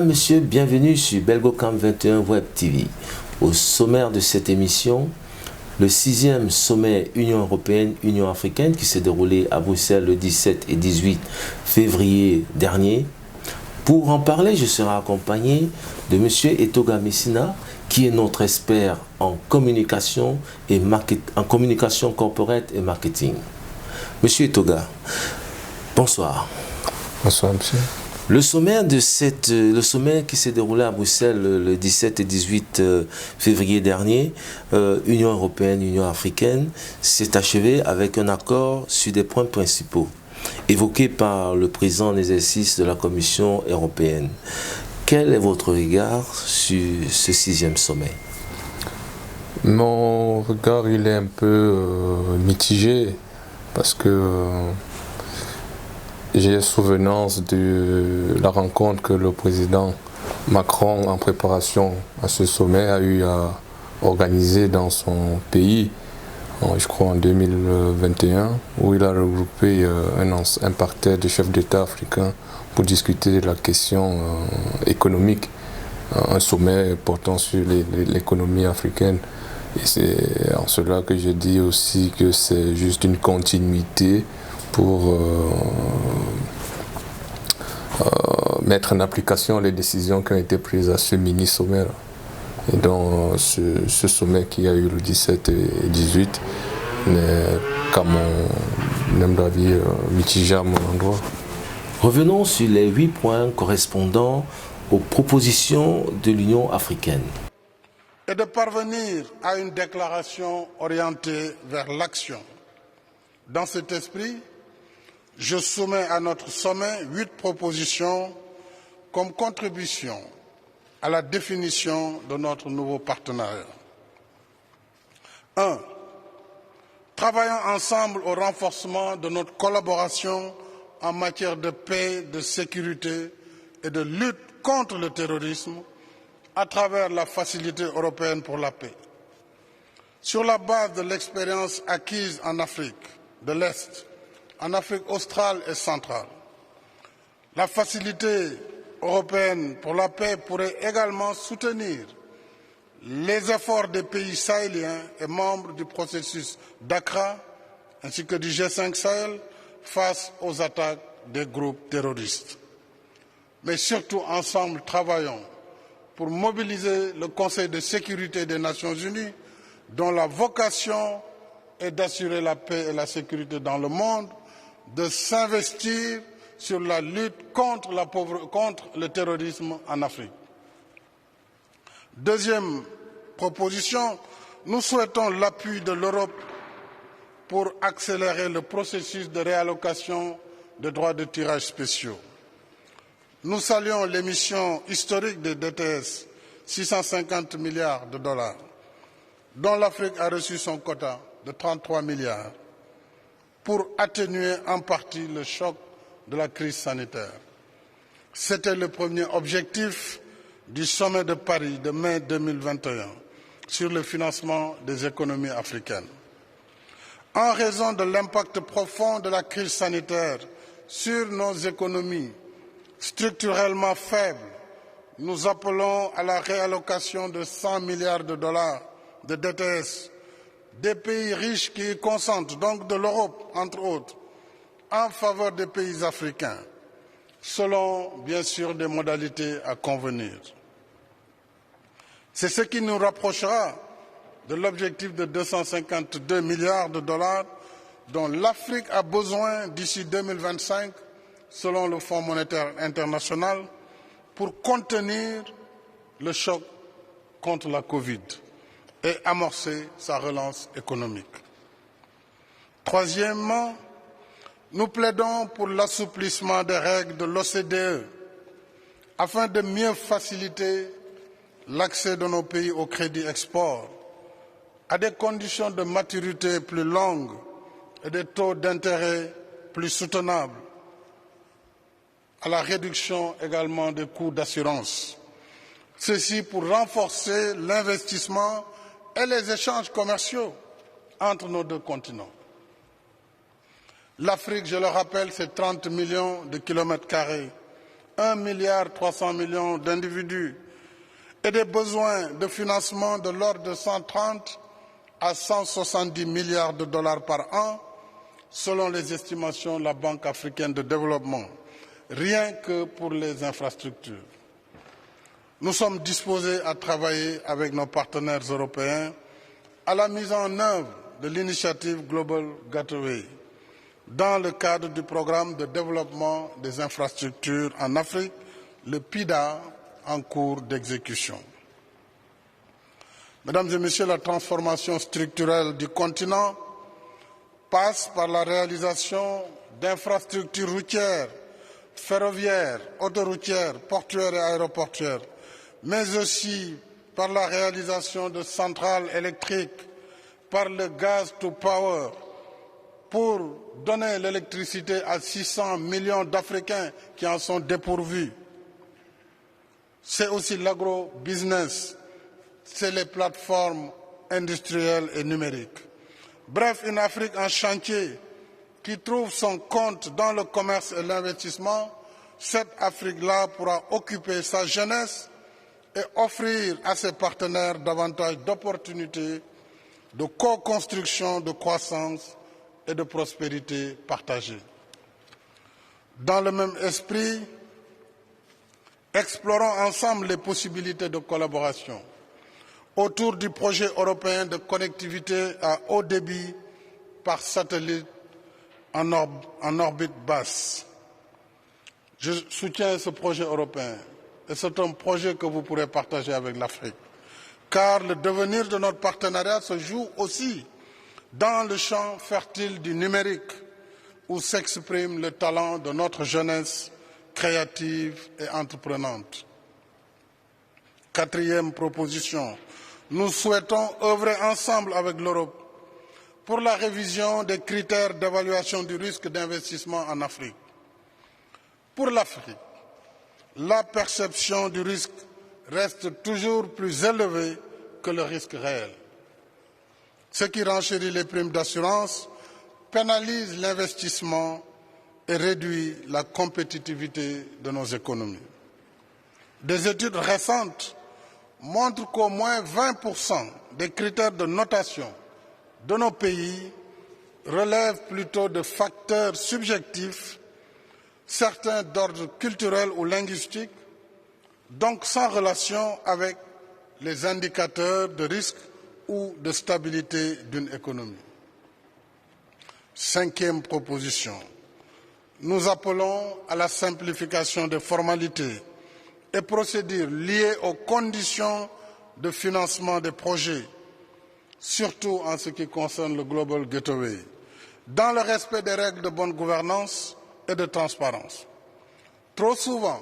Mesdames, Messieurs, bienvenue sur Belgocam 21 Web TV. Au sommaire de cette émission, le 6e sommet Union européenne-Union africaine qui s'est déroulé à Bruxelles le 17 et 18 février dernier. Pour en parler, je serai accompagné de M. Etoga Messina, qui est notre expert en communication corporate et marketing. Monsieur Etoga, bonsoir. Bonsoir, monsieur. Le sommet qui s'est déroulé à Bruxelles le 17 et 18 février dernier, Union européenne, Union africaine, s'est achevé avec un accord sur des points principaux évoqués par le président en exercice de la Commission européenne. Quel est votre regard sur ce 6e sommet? Mon regard, il est un peu mitigé parce que j'ai souvenance de la rencontre que le président Macron, en préparation à ce sommet, a eu à organiser dans son pays, je crois en 2021, où il a regroupé un parterre de chefs d'État africains pour discuter de la question économique, un sommet portant sur l'économie africaine. Et c'est en cela que je dis aussi que c'est juste une continuité pour mettre en application les décisions qui ont été prises à ce mini-sommet. Et donc ce sommet qui a eu le 17 et 18 n'est qu'à mon avis mitigé à mon endroit. Revenons sur les 8 points correspondant aux propositions de l'Union africaine. Et de parvenir à une déclaration orientée vers l'action. Dans cet esprit, je soumets à notre sommet 8 propositions comme contribution à la définition de notre nouveau partenariat. 1. Travaillons ensemble au renforcement de notre collaboration en matière de paix, de sécurité et de lutte contre le terrorisme à travers la Facilité européenne pour la paix. Sur la base de l'expérience acquise en Afrique de l'Est, en Afrique australe et centrale, la Facilité européenne pour la paix pourrait également soutenir les efforts des pays sahéliens et membres du processus d'Accra ainsi que du G5 Sahel face aux attaques des groupes terroristes. Mais surtout, ensemble, travaillons pour mobiliser le Conseil de sécurité des Nations Unies, dont la vocation est d'assurer la paix et la sécurité dans le monde, de s'investir sur la lutte contre le terrorisme en Afrique. Deuxième proposition, nous souhaitons l'appui de l'Europe pour accélérer le processus de réallocation des droits de tirage spéciaux. Nous saluons l'émission historique des DTS, 650 milliards de dollars, dont l'Afrique a reçu son quota de 33 milliards, pour atténuer en partie le choc de la crise sanitaire. C'était le premier objectif du sommet de Paris de mai 2021 sur le financement des économies africaines. En raison de l'impact profond de la crise sanitaire sur nos économies structurellement faibles, nous appelons à la réallocation de 100 milliards de dollars de DTS des pays riches qui y consentent, donc de l'Europe, entre autres, en faveur des pays africains, selon, bien sûr, des modalités à convenir. C'est ce qui nous rapprochera de l'objectif de 252 milliards de dollars dont l'Afrique a besoin d'ici 2025, selon le Fonds monétaire international, pour contenir le choc contre la Covid et amorcer sa relance économique. Troisièmement, nous plaidons pour l'assouplissement des règles de l'OCDE afin de mieux faciliter l'accès de nos pays au crédit export à des conditions de maturité plus longues et des taux d'intérêt plus soutenables, à la réduction également des coûts d'assurance. Ceci pour renforcer l'investissement et les échanges commerciaux entre nos deux continents. L'Afrique, je le rappelle, c'est 30 millions de kilomètres carrés 1,3 milliard d'individus et des besoins de financement de l'ordre de 130 à 170 milliards de dollars par an, selon les estimations de la Banque africaine de développement, rien que pour les infrastructures. Nous sommes disposés à travailler avec nos partenaires européens à la mise en œuvre de l'initiative Global Gateway dans le cadre du programme de développement des infrastructures en Afrique, le PIDA, en cours d'exécution. Mesdames et Messieurs, la transformation structurelle du continent passe par la réalisation d'infrastructures routières, ferroviaires, autoroutières, portuaires et aéroportuaires, mais aussi par la réalisation de centrales électriques, par le gaz to power, pour donner l'électricité à 600 millions d'Africains qui en sont dépourvus. C'est aussi l'agro-business, c'est les plateformes industrielles et numériques. Bref, une Afrique en chantier qui trouve son compte dans le commerce et l'investissement. Cette Afrique-là pourra occuper sa jeunesse et offrir à ses partenaires davantage d'opportunités de co-construction, de croissance et de prospérité partagée. Dans le même esprit, explorons ensemble les possibilités de collaboration autour du projet européen de connectivité à haut débit par satellite en orbite basse. Je soutiens ce projet européen et c'est un projet que vous pourrez partager avec l'Afrique, car le devenir de notre partenariat se joue aussi dans le champ fertile du numérique, où s'exprime le talent de notre jeunesse créative et entreprenante. Quatrième proposition, nous souhaitons œuvrer ensemble avec l'Europe pour la révision des critères d'évaluation du risque d'investissement en Afrique. Pour l'Afrique, la perception du risque reste toujours plus élevée que le risque réel. Ce qui renchérit les primes d'assurance, pénalise l'investissement et réduit la compétitivité de nos économies. Des études récentes montrent qu'au moins 20% des critères de notation de nos pays relèvent plutôt de facteurs subjectifs, certains d'ordre culturel ou linguistique, donc sans relation avec les indicateurs de risque ou de stabilité d'une économie. Cinquième proposition, nous appelons à la simplification des formalités et procédures liées aux conditions de financement des projets, surtout en ce qui concerne le Global Gateway, dans le respect des règles de bonne gouvernance et de transparence. Trop souvent,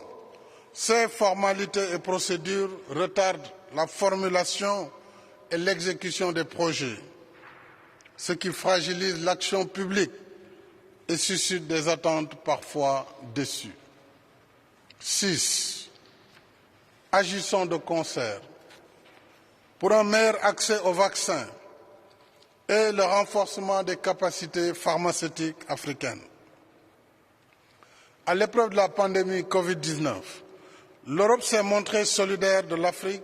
ces formalités et procédures retardent la formulation et l'exécution des projets, ce qui fragilise l'action publique et suscite des attentes parfois déçues. 6. Agissons de concert pour un meilleur accès aux vaccins et le renforcement des capacités pharmaceutiques africaines. À l'épreuve de la pandémie Covid-19, l'Europe s'est montrée solidaire de l'Afrique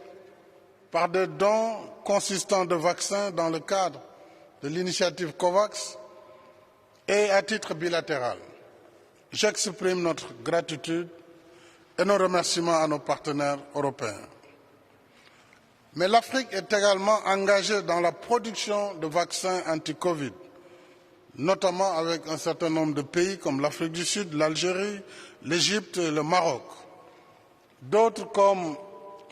par des dons consistants de vaccins dans le cadre de l'initiative COVAX et à titre bilatéral. J'exprime notre gratitude et nos remerciements à nos partenaires européens. Mais l'Afrique est également engagée dans la production de vaccins anti-Covid, notamment avec un certain nombre de pays comme l'Afrique du Sud, l'Algérie, l'Égypte et le Maroc. D'autres comme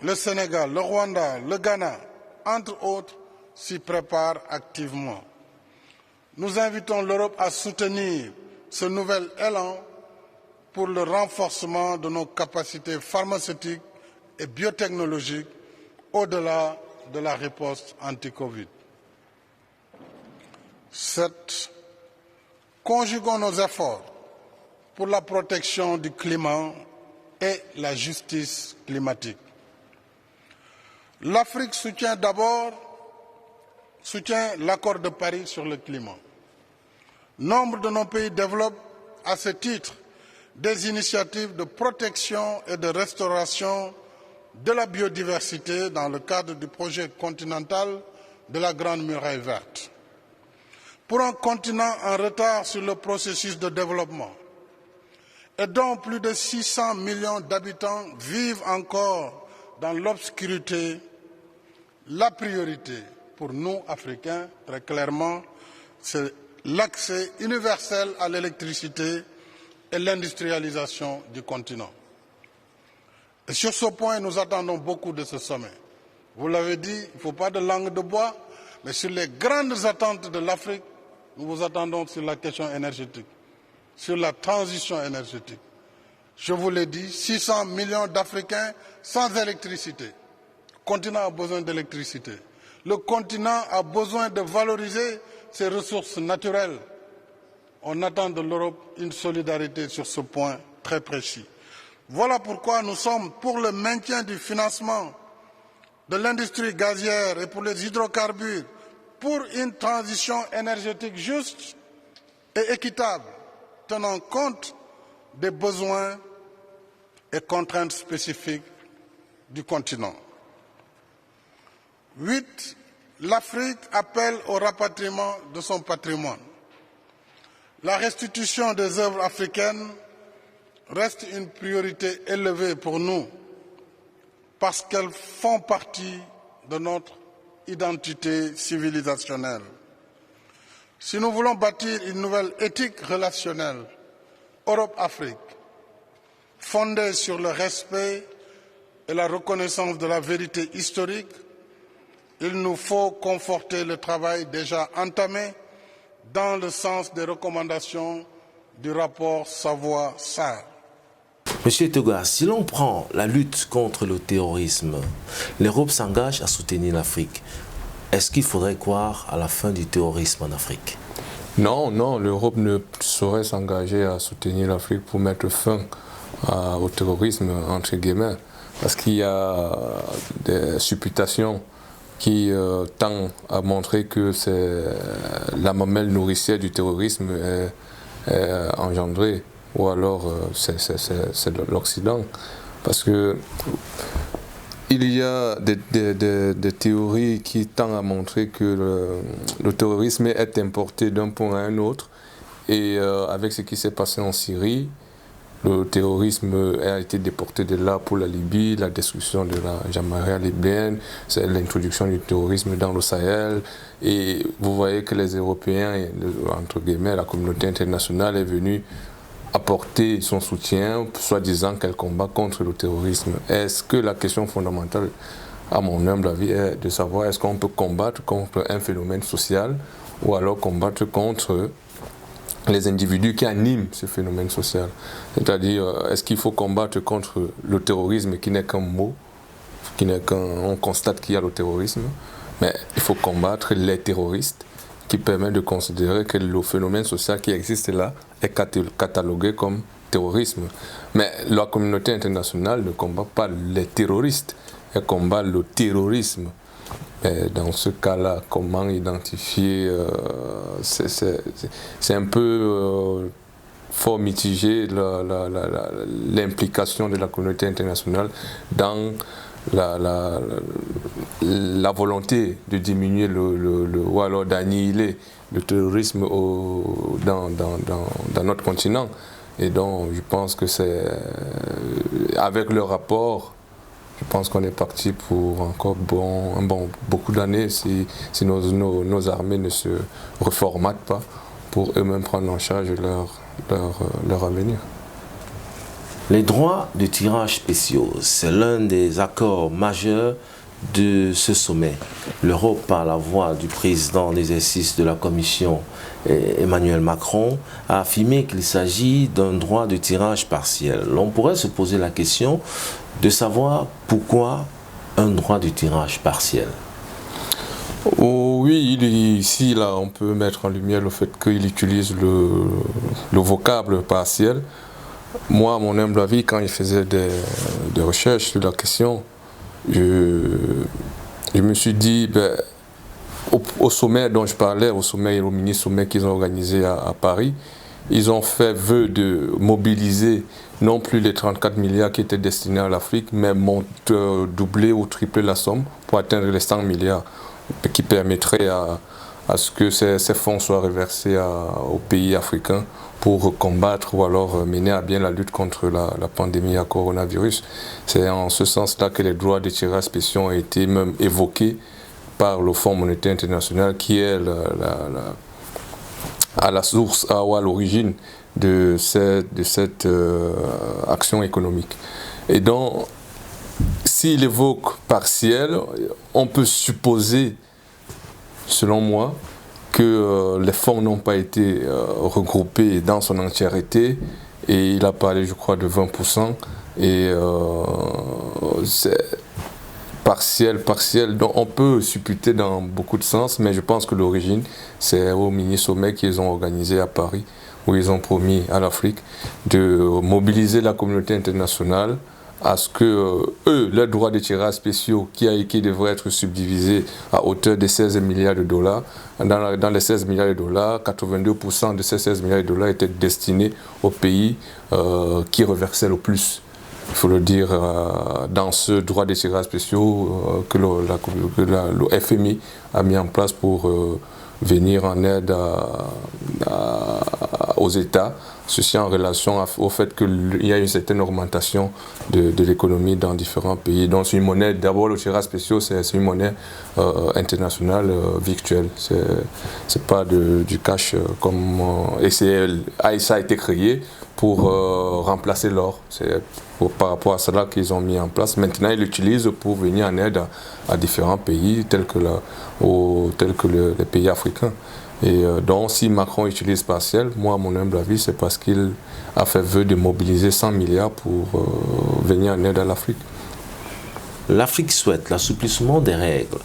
le Sénégal, le Rwanda, le Ghana, entre autres, s'y préparent activement. Nous invitons l'Europe à soutenir ce nouvel élan pour le renforcement de nos capacités pharmaceutiques et biotechnologiques au-delà de la riposte anti-Covid. 7. Conjuguons nos efforts pour la protection du climat et la justice climatique. L'Afrique soutient l'accord de Paris sur le climat. Nombre de nos pays développent à ce titre des initiatives de protection et de restauration de la biodiversité dans le cadre du projet continental de la Grande Muraille Verte. Pour un continent en retard sur le processus de développement et dont plus de 600 millions d'habitants vivent encore dans l'obscurité, la priorité pour nous, Africains, très clairement, c'est l'accès universel à l'électricité et l'industrialisation du continent. Et sur ce point, nous attendons beaucoup de ce sommet. Vous l'avez dit, il ne faut pas de langue de bois, mais sur les grandes attentes de l'Afrique, nous vous attendons sur la question énergétique, sur la transition énergétique. Je vous l'ai dit, 600 millions d'Africains sans électricité. Le continent a besoin d'électricité. Le continent a besoin de valoriser ses ressources naturelles. On attend de l'Europe une solidarité sur ce point très précis. Voilà pourquoi nous sommes pour le maintien du financement de l'industrie gazière et pour les hydrocarbures, pour une transition énergétique juste et équitable, tenant compte des besoins et contraintes spécifiques du continent. 8. L'Afrique appelle au rapatriement de son patrimoine. La restitution des œuvres africaines reste une priorité élevée pour nous parce qu'elles font partie de notre identité civilisationnelle. Si nous voulons bâtir une nouvelle éthique relationnelle Europe-Afrique, fondée sur le respect et la reconnaissance de la vérité historique, il nous faut conforter le travail déjà entamé dans le sens des recommandations du rapport Savoy-Sarr. Monsieur Toga, si l'on prend la lutte contre le terrorisme, l'Europe s'engage à soutenir l'Afrique. Est-ce qu'il faudrait croire à la fin du terrorisme en Afrique? Non, non, l'Europe ne saurait s'engager à soutenir l'Afrique pour mettre fin au terrorisme, entre guillemets, parce qu'il y a des supputations qui tend à montrer que c'est la mamelle nourricière du terrorisme est engendrée, ou alors c'est l'Occident. Parce que il y a des théories qui tendent à montrer que le terrorisme est importé d'un point à un autre, et avec ce qui s'est passé en Syrie, le terrorisme a été déporté de là pour la Libye, la destruction de la Jamaïque libyenne, c'est l'introduction du terrorisme dans le Sahel. Et vous voyez que les Européens, entre guillemets, la communauté internationale est venue apporter son soutien, soi-disant qu'elle combat contre le terrorisme. Est-ce que la question fondamentale, à mon humble avis, est de savoir est-ce qu'on peut combattre contre un phénomène social ou alors combattre contre les individus qui animent ce phénomène social. C'est-à-dire, est-ce qu'il faut combattre contre le terrorisme qui n'est qu'un mot, on constate qu'il y a le terrorisme, mais il faut combattre les terroristes qui permettent de considérer que le phénomène social qui existe là est catalogué comme terrorisme. Mais la communauté internationale ne combat pas les terroristes, elle combat le terrorisme. Et dans ce cas-là, comment identifier, c'est un peu fort mitigé l'implication de la communauté internationale dans la volonté de diminuer ou alors d'annihiler le terrorisme dans notre continent. Et donc je pense que c'est avec le rapport, je pense qu'on est parti pour encore beaucoup d'années si nos armées ne se reformatent pas pour eux-mêmes prendre en charge leur avenir. Les droits de tirage spéciaux, c'est l'un des accords majeurs de ce sommet. L'Europe, par la voix du président en exercice de la Commission, Emmanuel Macron, a affirmé qu'il s'agit d'un droit de tirage partiel. On pourrait se poser la question de savoir pourquoi un droit de tirage partiel. Oh, oui, ici, là, on peut mettre en lumière le fait qu'il utilise le vocable partiel. Moi, à mon humble avis, quand il faisait des recherches sur la question, je me suis dit, au sommet dont je parlais, au mini-sommet qu'ils ont organisé à Paris, ils ont fait vœu de mobiliser non plus les 34 milliards qui étaient destinés à l'Afrique, mais doubler ou tripler la somme pour atteindre les 100 milliards qui permettraient à ce que ces fonds soient reversés aux pays africains pour combattre ou alors mener à bien la lutte contre la pandémie à coronavirus. C'est en ce sens-là que les droits des tirages spéciaux ont été même évoqués par le Fonds monétaire international qui est à la source ou à l'origine de cette action économique. Et donc, s'il évoque partiel, on peut supposer, selon moi, que les fonds n'ont pas été regroupés dans son entièreté, et il a parlé, je crois, de 20%, et c'est partiel, donc on peut supputer dans beaucoup de sens, mais je pense que l'origine, c'est au mini-sommet qu'ils ont organisé à Paris, où ils ont promis à l'Afrique de mobiliser la communauté internationale à ce que leurs droits de tirage spéciaux qui devraient être subdivisés à hauteur de 16 milliards de dollars, dans les 16 milliards de dollars, 82% de ces 16 milliards de dollars étaient destinés aux pays qui reversaient le plus. Il faut le dire, dans ce droit de tirage spéciaux que le FMI a mis en place pour venir en aide aux États, ceci en relation au fait qu'il y a une certaine augmentation de l'économie dans différents pays. Donc c'est une monnaie, d'abord le tirage spéciaux, c'est une monnaie internationale virtuelle, c'est pas du cash et ça a été créé pour remplacer l'or. C'est par rapport à cela qu'ils ont mis en place. Maintenant, ils l'utilisent pour venir en aide à différents pays, tels que les pays africains. Et donc, si Macron utilise partiel, moi, à mon humble avis, c'est parce qu'il a fait vœu de mobiliser 100 milliards pour venir en aide à l'Afrique. L'Afrique souhaite l'assouplissement des règles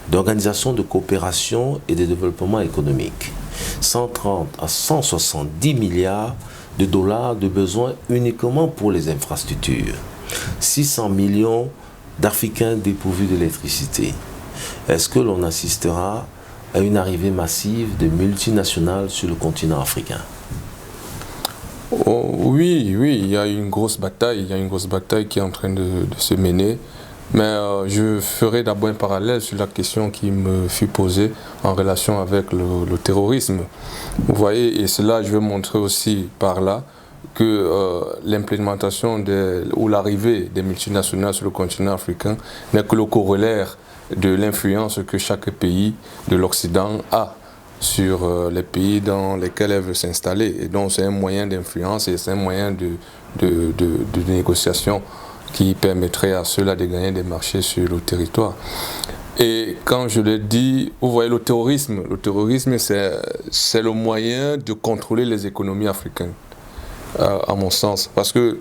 d'organisation de coopération et de développement économique. 130 à 170 milliards de dollars de besoins uniquement pour les infrastructures. 600 millions d'Africains dépourvus d'électricité. Est-ce que l'on assistera à une arrivée massive de multinationales sur le continent africain? Oui, il y a une grosse bataille, qui est en train de se mener. Mais je ferai d'abord un parallèle sur la question qui me fut posée en relation avec le terrorisme. Vous voyez, et cela, je veux montrer aussi par là que l'implémentation ou l'arrivée des multinationales sur le continent africain n'est que le corollaire de l'influence que chaque pays de l'Occident a sur les pays dans lesquels elle veut s'installer. Et donc c'est un moyen d'influence et c'est un moyen de négociation qui permettrait à ceux-là de gagner des marchés sur le territoire. Et quand je le dis, vous voyez, le terrorisme c'est le moyen de contrôler les économies africaines, à mon sens. Parce que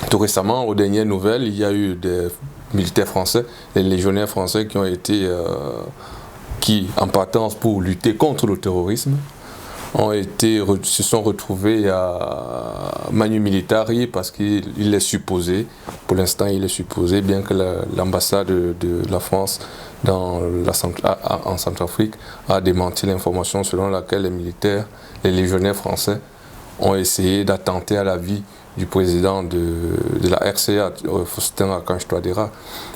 tout récemment, aux dernières nouvelles, il y a eu des militaires français, les légionnaires français qui ont été, en partance pour lutter contre le terrorisme, se sont retrouvés à Manu Militari parce qu'il est supposé, pour l'instant il est supposé, bien que l'ambassade de la France en Centrafrique a démenti l'information selon laquelle les légionnaires français ont essayé d'attenter à la vie du président de la RCA, Faustin Archange Touadéra.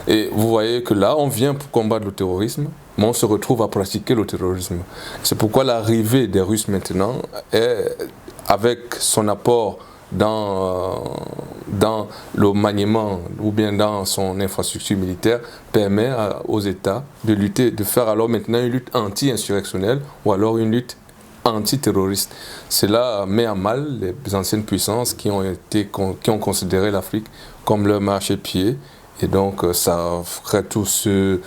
Et vous voyez que là, on vient pour combattre le terrorisme, mais on se retrouve à pratiquer le terrorisme. C'est pourquoi l'arrivée des Russes maintenant, avec son apport dans le maniement ou bien dans son infrastructure militaire, permet aux États de lutter, de faire alors maintenant une lutte anti-insurrectionnelle ou alors une lutte antiterroriste. Cela met à mal les anciennes puissances qui ont considéré l'Afrique comme leur marchepied, et donc ça ferait tout ce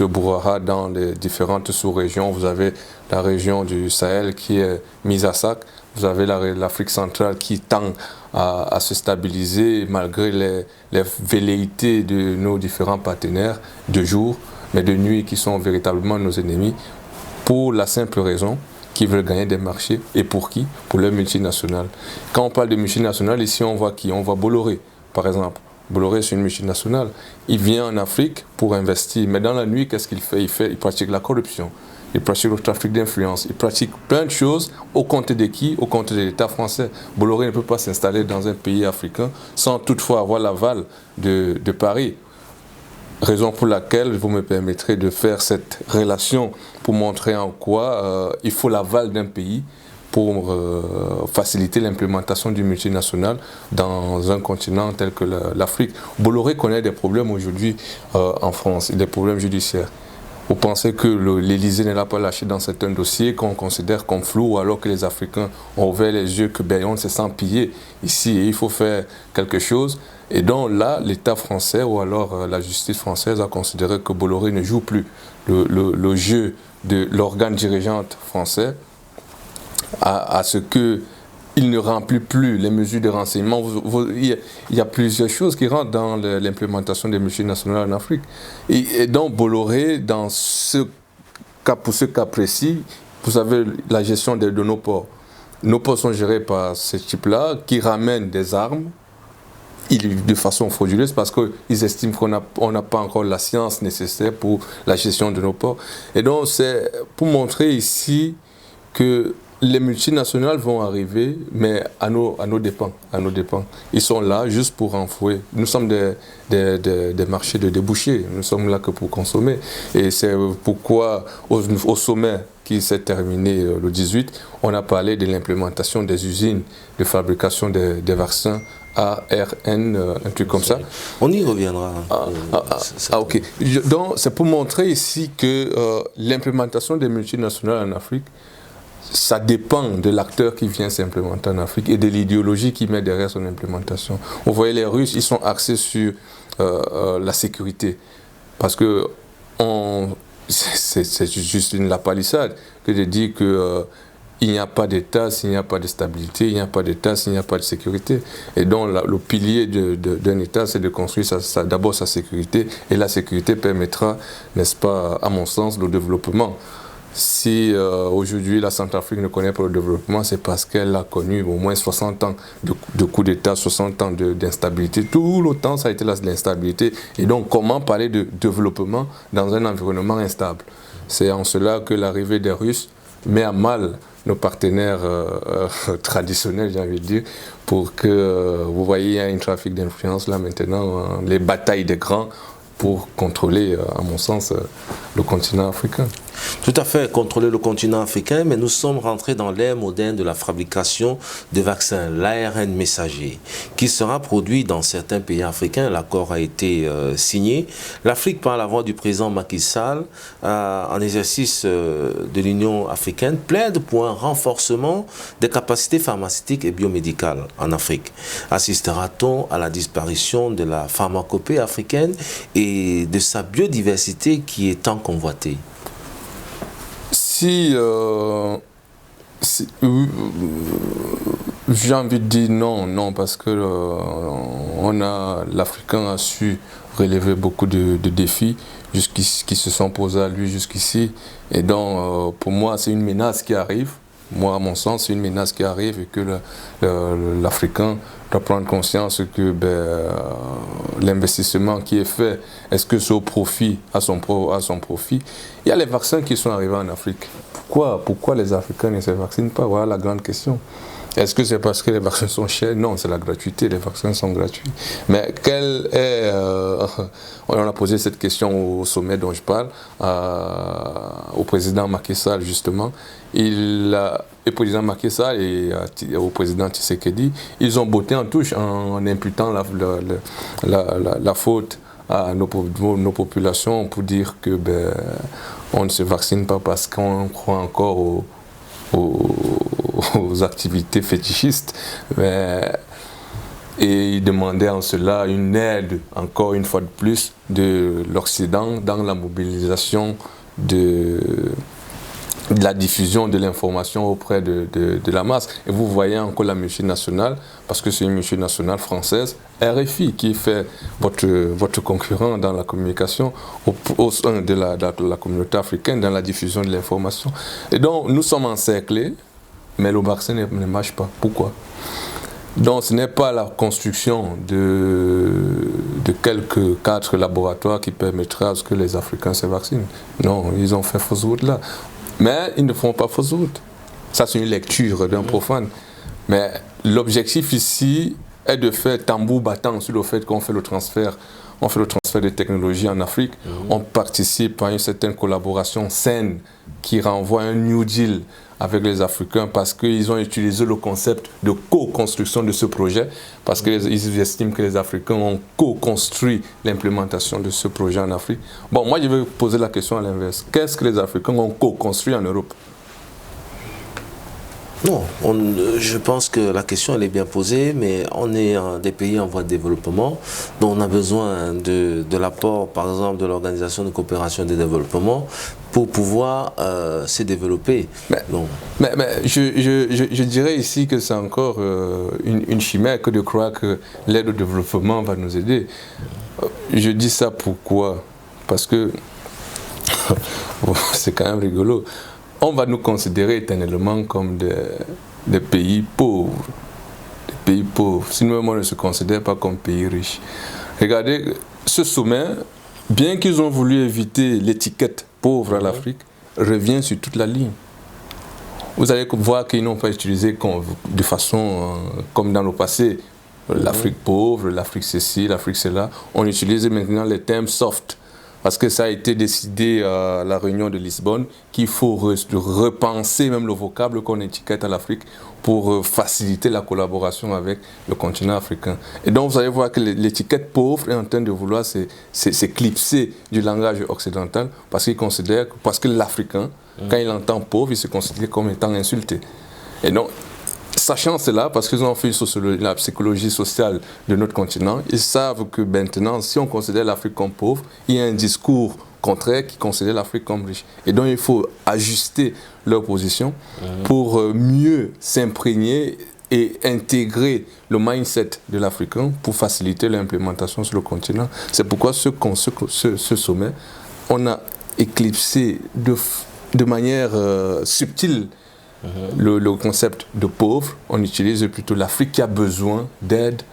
brouhaha dans les différentes sous-régions. Vous avez la région du Sahel qui est mise à sac, vous avez l'Afrique centrale qui tend à se stabiliser malgré les velléités de nos différents partenaires de jour, mais de nuit qui sont véritablement nos ennemis, pour la simple raison qui veulent gagner des marchés. Et pour qui? Pour les multinationales. Quand on parle de multinationales, ici on voit qui? On voit Bolloré, par exemple. Bolloré, c'est une multinationale. Il vient en Afrique pour investir, mais dans la nuit, qu'est-ce qu'il fait? Il pratique la corruption, il pratique le trafic d'influence, il pratique plein de choses au compte de qui? Au compte de l'État français. Bolloré ne peut pas s'installer dans un pays africain sans toutefois avoir l'aval de Paris. Raison pour laquelle vous me permettrez de faire cette relation pour montrer en quoi il faut l'aval d'un pays pour faciliter l'implémentation du multinational dans un continent tel que l'Afrique. Bolloré connaît des problèmes aujourd'hui en France, des problèmes judiciaires. Vous pensez que l'Élysée ne l'a pas lâché dans certains dossiers qu'on considère comme flous, alors que les Africains ont ouvert les yeux que on se sent pillé ici et il faut faire quelque chose. Et donc là, l'État français ou alors la justice française a considéré que Bolloré ne joue plus le jeu de l'organe dirigeante français à ce que il ne remplit plus les mesures de renseignement. Il y a plusieurs choses qui rentrent dans l'implémentation des multinationales en Afrique. Et donc Bolloré, dans pour ce cas précis, vous savez, la gestion de nos ports. Nos ports sont gérés par ce type-là qui ramènent des armes de façon frauduleuse parce qu'ils estiment qu'on n'a pas encore la science nécessaire pour la gestion de nos ports. Et donc c'est pour montrer ici que les multinationales vont arriver, mais à nos dépens. Ils sont là juste pour renflouer. Nous sommes des marchés de débouchés. Nous sommes là que pour consommer. Et c'est pourquoi, au sommet qui s'est terminé le 18, on a parlé de l'implémentation des usines de fabrication des vaccins ARN, un truc comme ça. On y reviendra. Ok. Donc, c'est pour montrer ici que l'implémentation des multinationales en Afrique, ça dépend de l'acteur qui vient s'implémenter en Afrique et de l'idéologie qui met derrière son implémentation. Vous voyez, les Russes, ils sont axés sur la sécurité. Parce que c'est juste une lapalissade que de dire que il n'y a pas d'État s'il n'y a pas de stabilité, il n'y a pas d'État s'il n'y a pas de sécurité. Et donc le pilier d'un État, c'est de construire d'abord sa sécurité. Et la sécurité permettra, n'est-ce pas, à mon sens, le développement. Si aujourd'hui la Centrafrique ne connaît pas le développement, c'est parce qu'elle a connu au moins 60 ans de coup d'État, 60 ans d'instabilité. Tout le temps, ça a été l'instabilité. Et donc, comment parler de développement dans un environnement instable? C'est en cela que l'arrivée des Russes met à mal nos partenaires traditionnels, j'ai envie de dire, pour que, vous voyez, il y a un trafic d'influence là maintenant, les batailles des grands pour contrôler, à mon sens, le continent africain. Tout à fait, contrôler le continent africain, mais nous sommes rentrés dans l'ère moderne de la fabrication de vaccins, l'ARN messager, qui sera produit dans certains pays africains. L'accord a été signé. L'Afrique, par la voix du président Macky Sall, en exercice de l'Union africaine, plaide pour un renforcement des capacités pharmaceutiques et biomédicales en Afrique. Assistera-t-on à la disparition de la pharmacopée africaine et de sa biodiversité qui est tant convoitée? J'ai envie de dire non, parce que l'Africain a su relever beaucoup de défis qui se sont posés à lui jusqu'ici. Et donc, pour moi, c'est une menace qui arrive. Moi, à mon sens, c'est une menace qui arrive et que l'Africain doit prendre conscience que l'investissement qui est fait, est-ce que c'est au profit, à son profit? Il y a les vaccins qui sont arrivés en Afrique. Pourquoi les Africains ne se vaccinent pas? Voilà la grande question. Est-ce que c'est parce que les vaccins sont chers? Non, c'est la gratuité, les vaccins sont gratuits. Mais on a posé cette question au sommet dont je parle, au président Macky Sall justement. Le président Macky Sall et au président Tshisekedi, ils ont botté en touche en imputant la faute à nos populations pour dire que on ne se vaccine pas parce qu'on croit encore aux activités fétichistes. Et il demandait en cela une aide, encore une fois de plus, de l'Occident dans la mobilisation de la diffusion de l'information auprès de la masse. Et vous voyez encore la multinationale, parce que c'est une multinationale française, RFI, qui fait votre concurrent dans la communication au sein de la communauté africaine, dans la diffusion de l'information. Et donc, nous sommes encerclés, mais le vaccin ne marche pas. Pourquoi? Donc ce n'est pas la construction de quelques 4 laboratoires qui permettra à ce que les Africains se vaccinent. Non, ils ont fait fausse route là. Mais ils ne font pas fausse route. Ça, c'est une lecture d'un profane. Mais l'objectif ici est de faire tambour battant sur le fait qu'on fait le transfert. On fait le transfert de technologies en Afrique. On participe à une certaine collaboration saine qui renvoie à un New Deal avec les Africains parce qu'ils ont utilisé le concept de co-construction de ce projet, parce qu'ils estiment que les Africains ont co-construit l'implémentation de ce projet en Afrique. Bon, moi je vais poser la question à l'inverse. Qu'est-ce que les Africains ont co-construit en Europe? Non, je pense que la question elle est bien posée, mais on est des pays en voie de développement, donc on a besoin de l'apport, par exemple, de l'Organisation de coopération et de développement pour pouvoir se développer. Mais je dirais ici que c'est encore une chimère que de croire que l'aide au développement va nous aider. Je dis ça pourquoi? Parce que c'est quand même rigolo. On va nous considérer éternellement comme des pays pauvres. Des pays pauvres. Sinon, on ne se considère pas comme pays riches. Regardez, ce sommet, bien qu'ils ont voulu éviter l'étiquette pauvre à l'Afrique, revient sur toute la ligne. Vous allez voir qu'ils n'ont pas utilisé de façon comme dans le passé, l'Afrique pauvre, l'Afrique ceci, l'Afrique cela. On utilise maintenant les termes soft. Parce que ça a été décidé à la réunion de Lisbonne qu'il faut repenser même le vocable qu'on étiquette à l'Afrique pour faciliter la collaboration avec le continent africain. Et donc vous allez voir que l'étiquette pauvre est en train de vouloir s'éclipser du langage occidental parce que l'Africain, quand il entend pauvre, il se considère comme étant insulté. Et donc, sachant cela, parce qu'ils ont fait la psychologie sociale de notre continent, ils savent que maintenant, si on considère l'Afrique comme pauvre, il y a un discours contraire qui considère l'Afrique comme riche. Et donc, il faut ajuster leur position pour mieux s'imprégner et intégrer le mindset de l'Africain pour faciliter l'implémentation sur le continent. C'est pourquoi ce sommet, on a éclipsé de manière subtile le concept de pauvre. On utilise plutôt l'Afrique qui a besoin d'aide,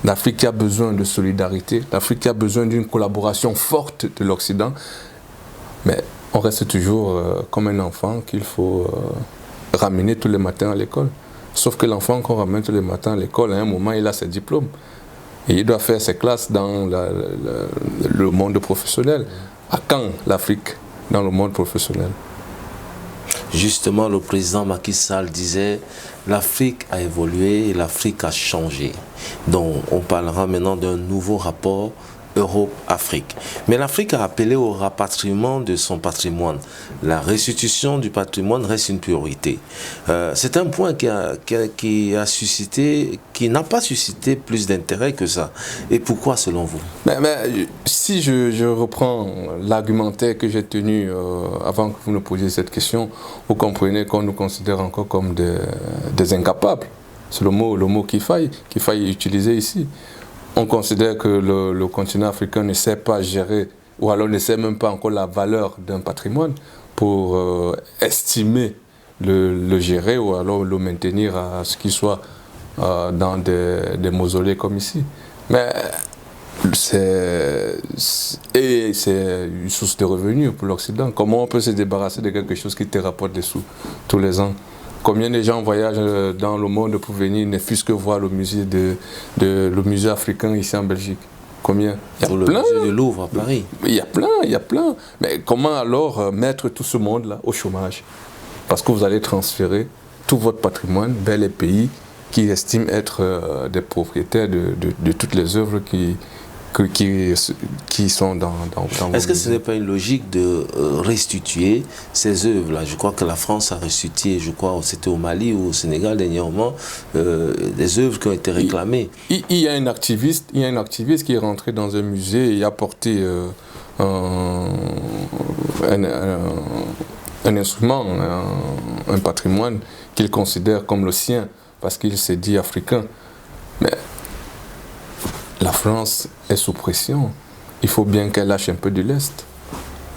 l'Afrique qui a besoin de solidarité, l'Afrique qui a besoin d'une collaboration forte de l'Occident. Mais on reste toujours comme un enfant qu'il faut ramener tous les matins à l'école. Sauf que l'enfant qu'on ramène tous les matins à l'école, à un moment, il a ses diplômes. Et il doit faire ses classes dans le monde professionnel. À quand l'Afrique dans le monde professionnel? Justement, le président Macky Sall disait l'Afrique a évolué et l'Afrique a changé. Donc, on parlera maintenant d'un nouveau rapport Europe-Afrique. Mais l'Afrique a appelé au rapatriement de son patrimoine. La restitution du patrimoine reste une priorité. C'est un point qui n'a pas suscité plus d'intérêt que ça. Et pourquoi selon vous? Mais si je reprends l'argumentaire que j'ai tenu avant que vous nous posiez cette question, vous comprenez qu'on nous considère encore comme des incapables. C'est le mot qu'il faille utiliser ici. On considère que le continent africain ne sait pas gérer, ou alors ne sait même pas encore la valeur d'un patrimoine pour estimer le gérer ou alors le maintenir à ce qu'il soit dans des mausolées comme ici. Mais c'est une source de revenus pour l'Occident. Comment on peut se débarrasser de quelque chose qui te rapporte des sous tous les ans? Combien de gens voyagent dans le monde pour venir, ne fût-ce que voir le musée africain ici en Belgique? Combien? Il y a plein. Le musée du Louvre à Paris. Il y a plein. Mais comment alors mettre tout ce monde-là au chômage? Parce que vous allez transférer tout votre patrimoine vers les pays qui estiment être des propriétaires de toutes les œuvres qui sont dans Est-ce que ce n'est pas une logique de restituer ces œuvres-là? Je crois que la France a restitué, je crois c'était au Mali ou au Sénégal dernièrement, des œuvres qui ont été réclamées. Il y a un activiste qui est rentré dans un musée et a porté un instrument, un patrimoine qu'il considère comme le sien parce qu'il s'est dit africain. Mais la France est sous pression. Il faut bien qu'elle lâche un peu de lest.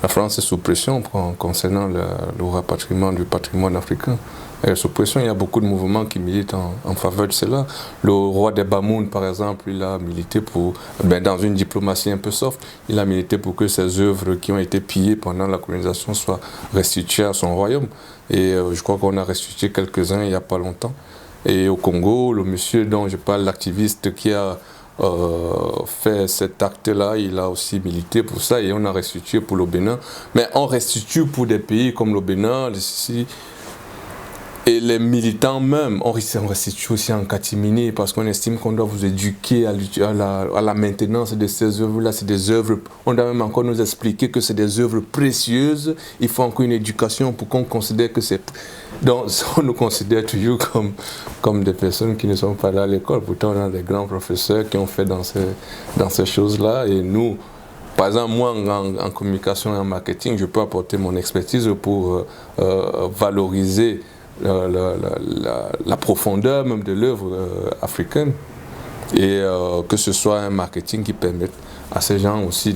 la France est sous pression concernant le rapatriement du patrimoine africain. Et sous pression, il y a beaucoup de mouvements qui militent en faveur de cela. Le roi des Bamoun, par exemple, il a milité pour, dans une diplomatie un peu soft, il a milité pour que ces œuvres qui ont été pillées pendant la colonisation soient restituées à son royaume. Et je crois qu'on a restitué quelques-uns il n'y a pas longtemps. Et au Congo, le monsieur dont je parle, l'activiste qui a fait cet acte-là, il a aussi milité pour ça et on a restitué pour le Bénin. Mais on restitue pour des pays comme le Bénin, et les militants même, on restitue aussi en catimini parce qu'on estime qu'on doit vous éduquer à la maintenance de ces œuvres-là. C'est des œuvres, on doit même encore nous expliquer que c'est des œuvres précieuses. Il faut encore une éducation pour qu'on considère que c'est... Donc on nous considère toujours comme des personnes qui ne sont pas là à l'école. Pourtant on a des grands professeurs qui ont fait dans ces choses-là. Et nous, par exemple, moi en communication et en marketing, je peux apporter mon expertise pour valoriser la profondeur même de l'œuvre africaine et que ce soit un marketing qui permette à ces gens aussi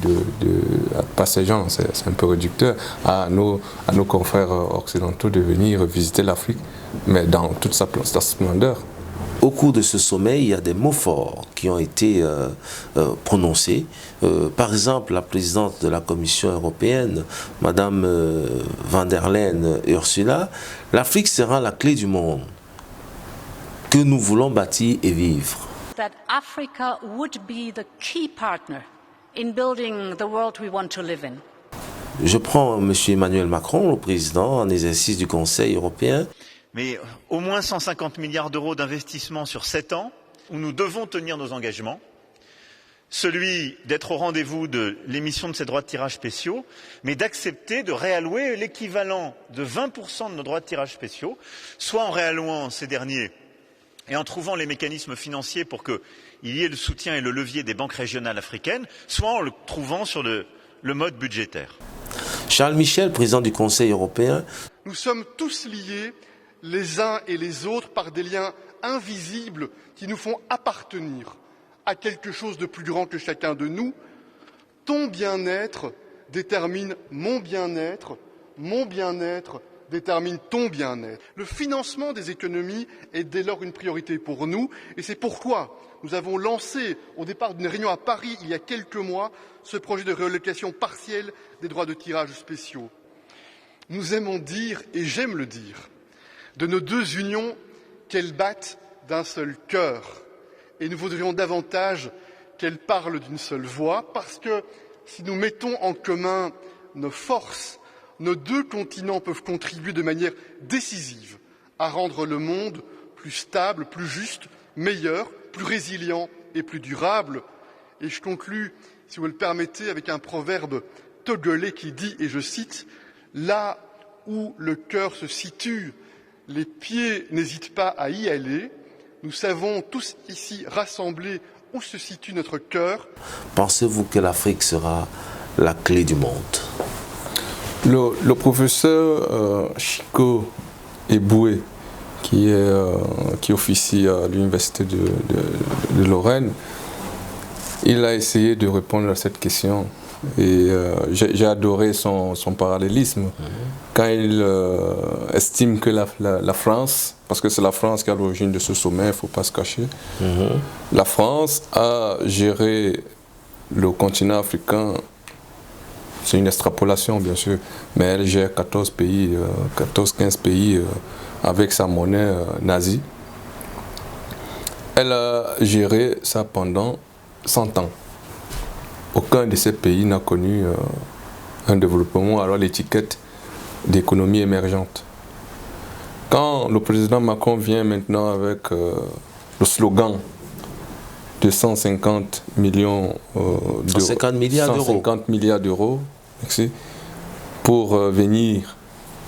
pas ces gens, c'est un peu réducteur, à nos confrères occidentaux de venir visiter l'Afrique, mais dans toute sa splendeur. Au cours de ce sommet, il y a des mots forts qui ont été prononcés. Par exemple, la présidente de la Commission européenne, Madame van der Leyen Ursula, l'Afrique sera la clé du monde que nous voulons bâtir et vivre. That Africa would be the key partner in building the world we want to live in. Je prends M. Emmanuel Macron, le président en exercice du Conseil européen. Mais au moins 150 milliards d'euros d'investissement sur 7 ans, où nous devons tenir nos engagements, celui d'être au rendez-vous de l'émission de ces droits de tirage spéciaux, mais d'accepter de réallouer l'équivalent de 20% de nos droits de tirage spéciaux, soit en réallouant ces derniers et en trouvant les mécanismes financiers pour qu'il y ait le soutien et le levier des banques régionales africaines, soit en le trouvant sur le mode budgétaire. Charles Michel, président du Conseil européen. Nous sommes tous liés les uns et les autres par des liens invisibles qui nous font appartenir à quelque chose de plus grand que chacun de nous. Ton bien-être détermine mon bien-être détermine ton bien-être. Le financement des économies est dès lors une priorité pour nous et c'est pourquoi nous avons lancé, au départ d'une réunion à Paris il y a quelques mois, ce projet de réallocation partielle des droits de tirage spéciaux. Nous aimons dire, et j'aime le dire, de nos deux unions qu'elles battent d'un seul cœur. Et nous voudrions davantage qu'elles parlent d'une seule voix, parce que si nous mettons en commun nos forces, nos deux continents peuvent contribuer de manière décisive à rendre le monde plus stable, plus juste, meilleur, plus résilient et plus durable. Et je conclus, si vous le permettez, avec un proverbe togolais qui dit, et je cite, « Là où le cœur se situe, les pieds n'hésitent pas à y aller. Nous savons tous ici rassemblés où se situe notre cœur. » Pensez-vous que l'Afrique sera la clé du monde? Le professeur Chico Eboué, qui officie à l'université de Lorraine, il a essayé de répondre à cette question. Et j'ai adoré son parallélisme. Quand il estime que la France, parce que c'est la France qui est à l'origine de ce sommet, il ne faut pas se cacher, la France a géré le continent africain, c'est une extrapolation bien sûr, mais elle gère 14-15 pays avec sa monnaie nazie. Elle a géré ça pendant 100 ans. Aucun de ces pays n'a connu un développement, alors l'étiquette d'économie émergente. Quand le président Macron vient maintenant avec le slogan de 150 millions d'euros, 150 milliards d'euros, pour venir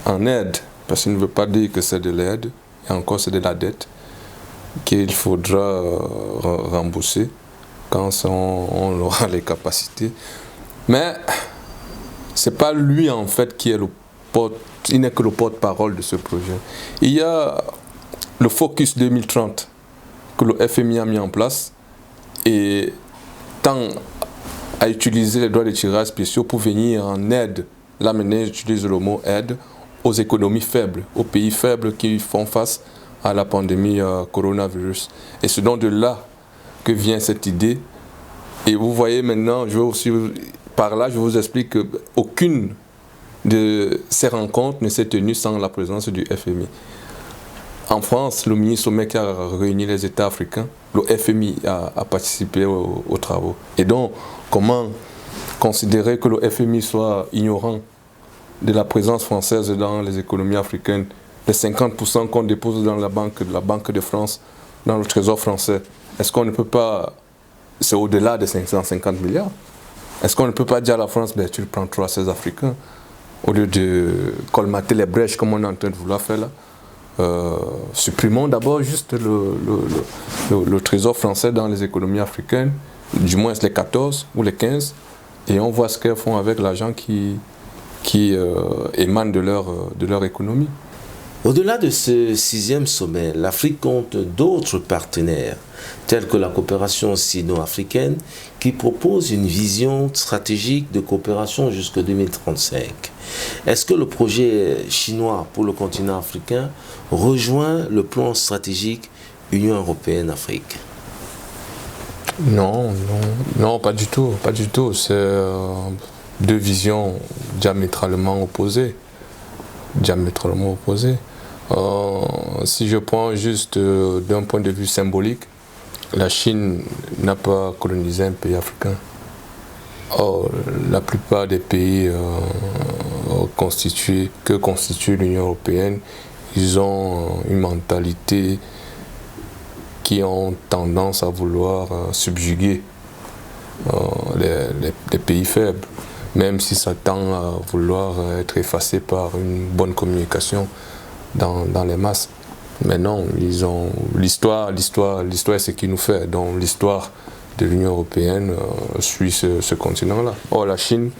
en aide, parce qu'il ne veut pas dire que c'est de l'aide, et encore c'est de la dette qu'il faudra rembourser quand on aura les capacités. Mais ce n'est pas lui en fait qui est il n'est que le porte-parole de ce projet. Il y a le Focus 2030 que le FMI a mis en place et tend à utiliser les droits de tirage spéciaux pour venir en aide là maintenant j'utilise le mot aide, aux économies faibles, aux pays faibles qui font face à la pandémie coronavirus. Et c'est donc de là que vient cette idée. Et vous voyez maintenant, par là, je vous explique qu'aucune de ces rencontres ne s'est tenue sans la présence du FMI. En France, le mini-sommet qui a réuni les États africains, le FMI a participé aux travaux. Et donc, comment considérer que le FMI soit ignorant de la présence française dans les économies africaines, les 50% qu'on dépose dans la Banque de France, dans le Trésor français, est-ce qu'on ne peut pas, c'est au-delà de 550 milliards, est-ce qu'on ne peut pas dire à la France, ben, tu prends 316 Africains, au lieu de colmater les brèches comme on est en train de vouloir faire là? Supprimons d'abord juste le Trésor français dans les économies africaines, du moins les 14 ou les 15, et on voit ce qu'elles font avec l'argent qui émane de leur économie. Au-delà de ce 6e sommet, l'Afrique compte d'autres partenaires, tels que la coopération sino-africaine, qui propose une vision stratégique de coopération jusqu'en 2035. Est-ce que le projet chinois pour le continent africain rejoint le plan stratégique Union européenne-Afrique? Non, pas du tout. C'est deux visions diamétralement opposées. Si je prends juste d'un point de vue symbolique, la Chine n'a pas colonisé un pays africain. Or, la plupart des pays que constitue l'Union européenne, ils ont une mentalité qui ont tendance à vouloir subjuguer les pays faibles, même si ça tend à vouloir être effacé par une bonne communication dans les masses. Mais non, l'histoire est ce qui nous fait. Donc l'histoire de l'Union européenne suit ce continent-là. Or, la Chine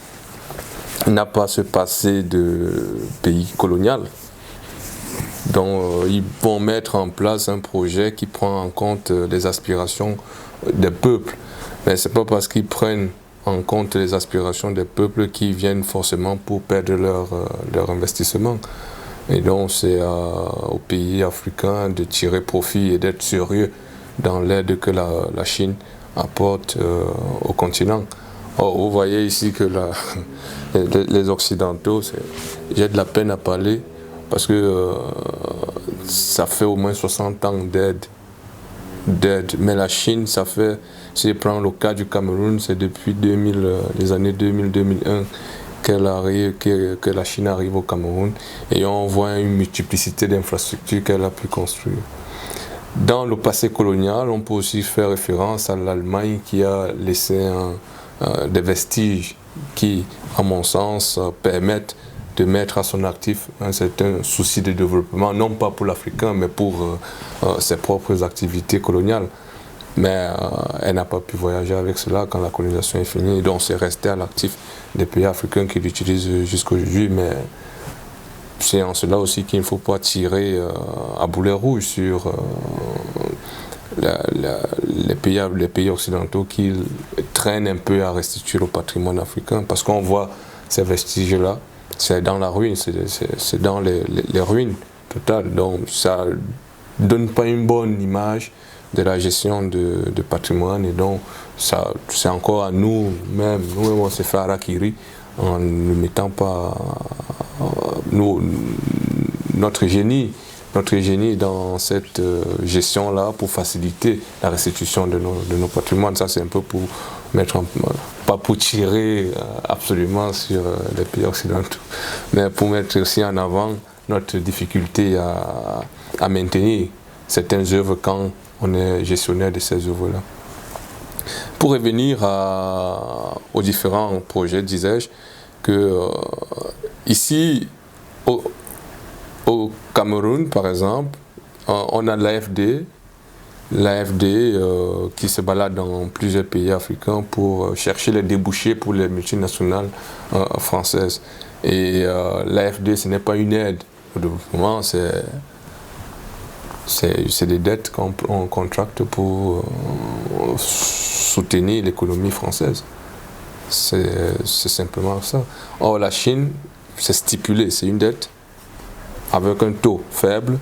n'a pas ce passé de pays colonial. Donc ils vont mettre en place un projet qui prend en compte les aspirations des peuples. Mais ce n'est pas parce qu'ils prennent en compte les aspirations des peuples qui viennent forcément pour perdre leur investissement. Et donc c'est aux pays africains de tirer profit et d'être sérieux dans l'aide que la Chine apporte au continent. Or, vous voyez ici que les Occidentaux, j'ai de la peine à parler parce que ça fait au moins 60 ans d'aide. Mais la Chine, ça fait, si je prends le cas du Cameroun, c'est depuis les années 2000-2001 que la Chine arrive au Cameroun et on voit une multiplicité d'infrastructures qu'elle a pu construire. Dans le passé colonial, on peut aussi faire référence à l'Allemagne qui a laissé des vestiges qui, à mon sens, permettent de mettre à son actif un certain souci de développement, non pas pour l'Africain, mais pour ses propres activités coloniales. Mais elle n'a pas pu voyager avec cela quand la colonisation est finie, donc c'est resté à l'actif des pays africains qui l'utilisent jusqu'aujourd'hui. Mais c'est en cela aussi qu'il ne faut pas tirer à boulet rouge sur les pays occidentaux qui traînent un peu à restituer le patrimoine africain, parce qu'on voit ces vestiges-là, c'est dans la ruine, c'est dans les ruines totales. Donc ça ne donne pas une bonne image de la gestion de patrimoine, et donc c'est encore à nous-mêmes, on s'est fait harakiri en ne mettant pas notre génie dans cette gestion-là pour faciliter la restitution de nos patrimoines. Ça, c'est un peu pour mettre pas pour tirer absolument sur les pays occidentaux, mais pour mettre aussi en avant notre difficulté à maintenir certaines œuvres quand on est gestionnaire de ces œuvres-là. Pour revenir aux différents projets, disais-je, que ici, au Cameroun, par exemple, on a l'AFD qui se balade dans plusieurs pays africains pour chercher les débouchés pour les multinationales françaises. Et l'AFD, ce n'est pas une aide au développement, c'est des dettes qu'on contracte pour soutenir l'économie française. C'est simplement ça. Or, la Chine, c'est stipulé, c'est une dette avec un taux faible.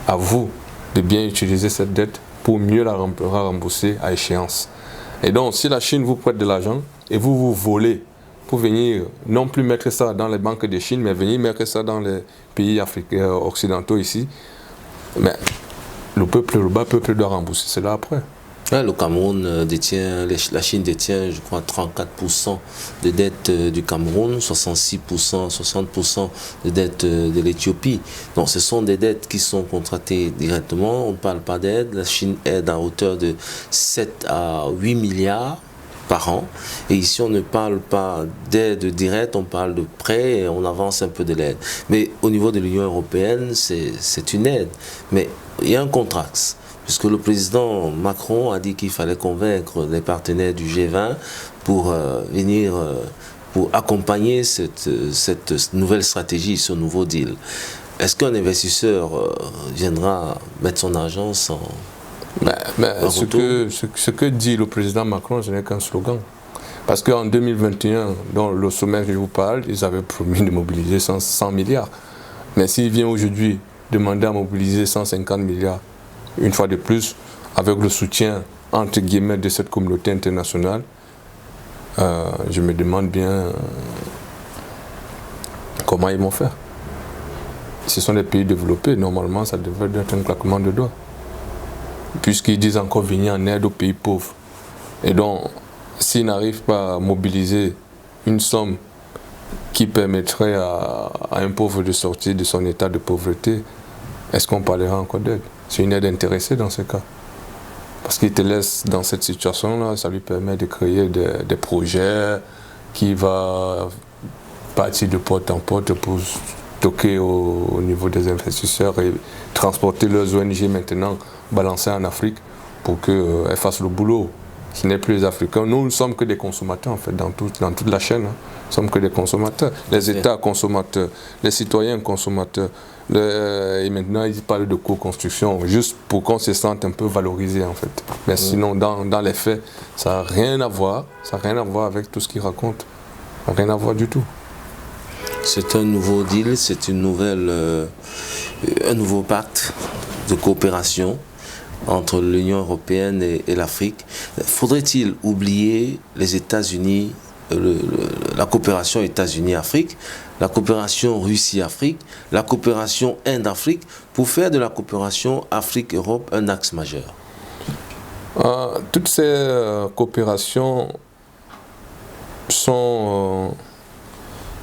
À vous de bien utiliser cette dette pour mieux la rembourser à échéance. Et donc, si la Chine vous prête de l'argent et vous volez pour venir non plus mettre ça dans les banques de Chine, mais venir mettre ça dans les pays africains occidentaux ici, mais le bas peuple doit rembourser cela après. Ouais, le Cameroun détient, la Chine détient, je crois, 34% de dettes du Cameroun, 66%, 60% de dettes de l'Éthiopie. Donc ce sont des dettes qui sont contractées directement, on ne parle pas d'aide. La Chine aide à hauteur de 7 à 8 milliards par an. Et ici, on ne parle pas d'aide directe, on parle de prêts et on avance un peu de l'aide. Mais au niveau de l'Union européenne, c'est une aide. Mais il y a un contraste. Puisque le président Macron a dit qu'il fallait convaincre les partenaires du G20 pour venir, pour accompagner cette nouvelle stratégie, ce nouveau deal. Est-ce qu'un investisseur viendra mettre son argent sans ce que dit le président Macron, ce n'est qu'un slogan. Parce qu'en 2021, dans le sommet que je vous parle, ils avaient promis de mobiliser 100 milliards. Mais s'il vient aujourd'hui demander à mobiliser 150 milliards, une fois de plus, avec le soutien, entre guillemets, de cette communauté internationale, je me demande bien comment ils vont faire. Ce sont des pays développés, normalement, ça devrait être un claquement de doigts. Puisqu'ils disent encore venir en aide aux pays pauvres. Et donc, s'ils n'arrivent pas à mobiliser une somme qui permettrait à un pauvre de sortir de son état de pauvreté, est-ce qu'on parlera encore d'aide? C'est une aide intéressée dans ce cas. Parce qu'il te laisse dans cette situation-là, ça lui permet de créer des projets qui vont partir de porte en porte pour toquer au niveau des investisseurs et transporter leurs ONG maintenant balancées en Afrique pour qu'elles fassent le boulot. Ce n'est plus les Africains. Nous ne sommes que des consommateurs en fait, dans toute la chaîne. Hein. Nous sommes que des consommateurs. Les États consommateurs, les citoyens consommateurs. Et maintenant, ils parlent de co-construction, juste pour qu'on se sente un peu valorisé en fait. Mais sinon, dans les faits, ça n'a rien à voir. Ça n'a rien à voir avec tout ce qu'ils racontent. Ça n'a rien à voir du tout. C'est un nouveau deal, c'est une nouvelle, un nouveau pacte de coopération entre l'Union européenne et l'Afrique. Faudrait-il oublier les États-Unis, la coopération États-Unis-Afrique, la coopération Russie-Afrique, la coopération Inde-Afrique, pour faire de la coopération Afrique-Europe un axe majeur? Toutes ces coopérations sont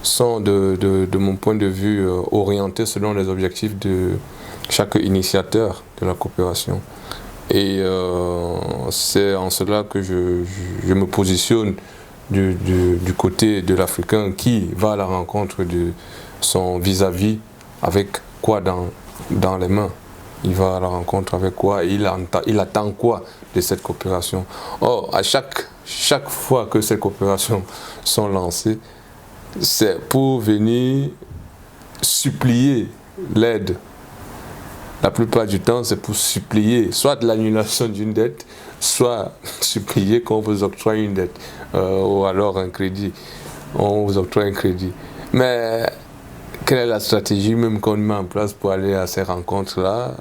de mon point de vue orientées selon les objectifs de chaque initiateur de la coopération. Et c'est en cela que je me positionne du côté de l'Africain qui va à la rencontre de son vis-à-vis avec quoi dans les mains. Il va à la rencontre avec quoi, il attend quoi de cette coopération. Or, à chaque fois que ces coopérations sont lancées, c'est pour venir supplier l'aide. La plupart du temps, c'est pour supplier soit de l'annulation d'une dette, soit supplier qu'on vous octroie une dette, ou alors un crédit. On vous octroie un crédit. Mais quelle est la stratégie même qu'on met en place pour aller à ces rencontres-là?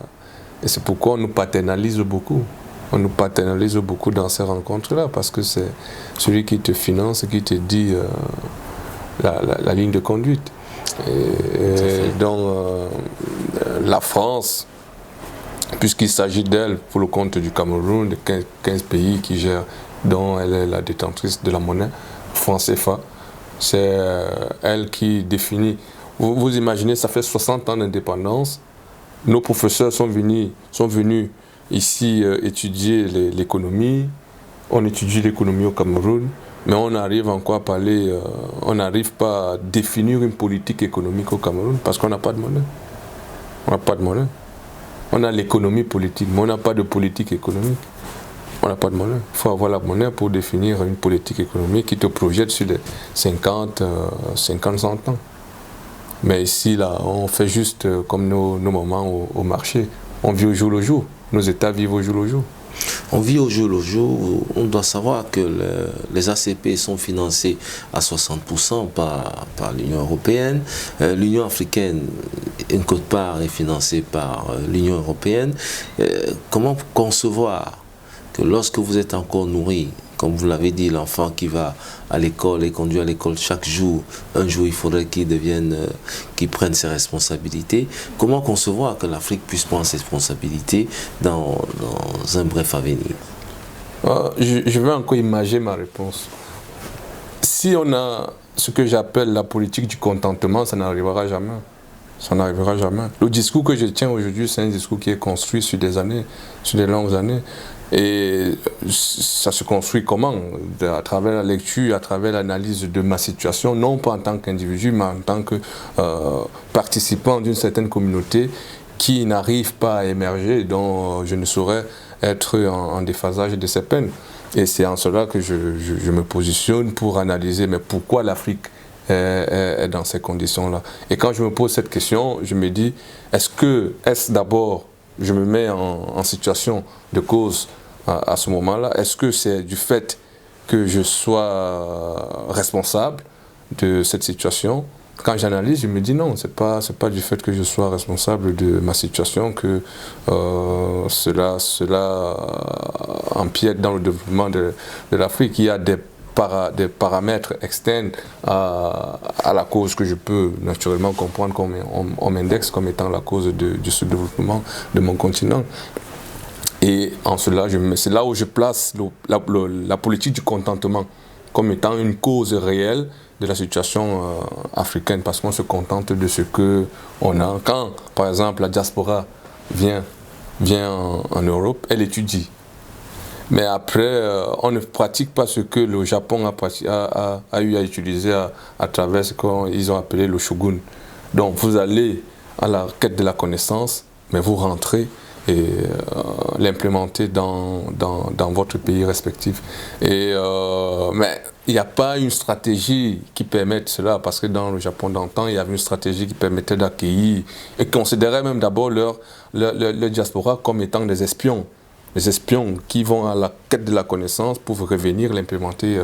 Et c'est pourquoi on nous paternalise beaucoup. On nous paternalise beaucoup dans ces rencontres-là, parce que c'est celui qui te finance, qui te dit la ligne de conduite. Et donc, la France, puisqu'il s'agit d'elle pour le compte du Cameroun, de 15 pays qui gèrent, dont elle est la détentrice de la monnaie, franc CFA, c'est elle qui définit. Vous imaginez, ça fait 60 ans d'indépendance, nos professeurs sont venus ici étudier l'économie, on étudie l'économie au Cameroun, mais on arrive encore à parler, on n'arrive pas à définir une politique économique au Cameroun parce qu'on n'a pas de monnaie. On n'a pas de monnaie. On a l'économie politique, mais on n'a pas de politique économique. On n'a pas de monnaie. Il faut avoir la monnaie pour définir une politique économique qui te projette sur les 50, 100 ans. Mais ici, là, on fait juste comme nos mamans au marché. On vit au jour le jour. Nos États vivent au jour le jour. On vit au jour le jour. On doit savoir que les ACP sont financés à 60% par l'Union européenne. L'Union africaine, une quote-part est financée par l'Union européenne. Comment concevoir que lorsque vous êtes encore nourri, comme vous l'avez dit, l'enfant qui va à l'école et conduit à l'école chaque jour, un jour il faudrait qu'il prenne ses responsabilités. Comment concevoir que l'Afrique puisse prendre ses responsabilités dans un bref avenir? Je vais encore imager ma réponse. Si on a ce que j'appelle la politique du contentement, ça n'arrivera jamais. Ça n'arrivera jamais. Le discours que je tiens aujourd'hui, c'est un discours qui est construit sur des années, sur des longues années. Et ça se construit comment? À travers la lecture, à travers l'analyse de ma situation, non pas en tant qu'individu, mais en tant que participant d'une certaine communauté qui n'arrive pas à émerger, dont je ne saurais être en déphasage de ses peines. Et c'est en cela que je me positionne pour analyser, mais pourquoi l'Afrique est dans ces conditions-là? Et quand je me pose cette question, je me dis, est-ce d'abord, je me mets en situation de cause à ce moment-là, est-ce que c'est du fait que je sois responsable de cette situation? Quand j'analyse, je me dis non, c'est pas du fait que je sois responsable de ma situation que cela empiète dans le développement de l'Afrique. Il y a des paramètres externes à la cause que je peux naturellement comprendre comme on m'indexe comme étant la cause du sous-développement de mon continent. Et en cela, c'est là où je place la politique du contentement comme étant une cause réelle de la situation africaine, parce qu'on se contente de ce qu'on a. Quand, par exemple, la diaspora vient en Europe, elle étudie. Mais après, on ne pratique pas ce que le Japon a eu à utiliser à travers ce qu'ils ont appelé le shogun. Donc vous allez à la quête de la connaissance, mais vous rentrez et l'implémenter dans votre pays respectif. Mais il n'y a pas une stratégie qui permette cela, parce que dans le Japon d'antan, il y avait une stratégie qui permettait d'accueillir et considérait même d'abord leur diaspora comme étant des espions. Les espions qui vont à la quête de la connaissance pour revenir l'implémenter